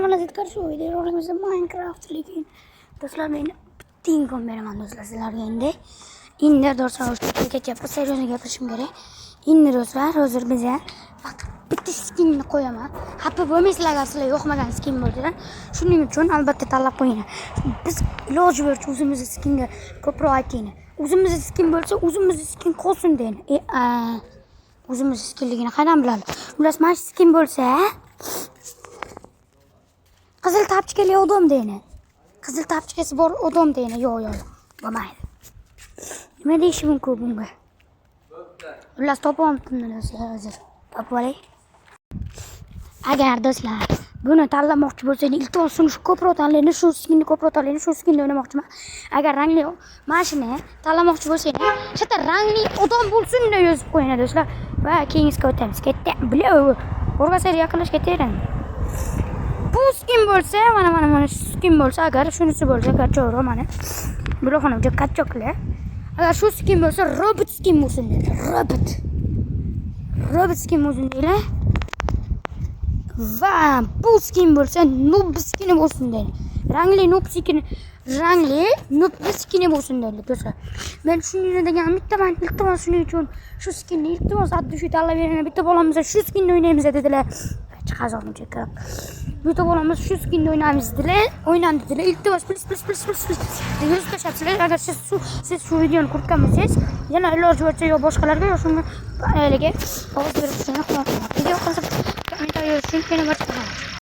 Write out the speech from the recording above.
Qanaqadir shu videolarimiz Minecraft lekin do'stlar men bitta imkon beraman do'stlar sizlarga endi. Endi do'stlar ketyapti, seriyani gapirishim kerak. Endi do'stlar hozir bizga faqat bitta skinni qo'yaman. Xafa bo'lmaysizlar agar sizlar yoqmagan skin bo'lsa, shuning uchun albatta tanlab qo'ying. Biz iloji boricha o'zimizning skinga ko'proq ayting. O'zimizning skin bo'lsa, o'zimizning skin qolsin deyin. O'zimizning skinligini qayerdan biladi? Xullas, mana skin bo'lsa, qizil tapchikali odam deyni. Qizil tapchikasi bor odam deyni. Yo'q, bo'lmaydi. Nima deyish mumkin bunga? Xullas topolmadim do'stlar hozir. Topib olay. Agar do'stlar buni tanlamoqchi bo'lsangiz, iltimos shuni ko'proq tanlang, shu skinni ko'proq tanlang, shu skinni o'ynamoqchiman. Agar rangli mashina tanlamoqchi bo'lsangiz, shu yerda rangli odam bo'lsin deb yozib qo'ying do'stlar. Va keyingiga o'tamiz. Ketdi. Bilov. O'rgaslar yaqinlashib ketaveradi. Bu skin bo'lsa, mana shu skin bo'lsa, agar shunisi bo'lsa, kacho'ro mana. Buloqni juda kachoqlar. Agar shu skin bo'lsa, robot skin bo'lsin deydi. Robot skin bo'lsin deydi. Va bu skin bo'lsa, noob skin bo'lsin deydi. Rangli noob skin bo'lsin deydi do'stlar. Men shuni degan bittaman, iltimos shuning uchun shu skinni iltimos addi shu tanlab bering. Bitta bolamiz shu skinni o'ynaymiz dedilar. Chiqazorni chekab. Bitta bolamiz shu skinni o'ynaymiz dedilar. O'ynandi dedilar. Iltimos plis. Yuz tashlabsizlar. Agar siz shu videoni ko'rgan bo'lsangiz, yana iloji boricha yo boshqalarga yo shunga ovoz berib tursangiz, video qolsa kommentariy yozing, yana boshqa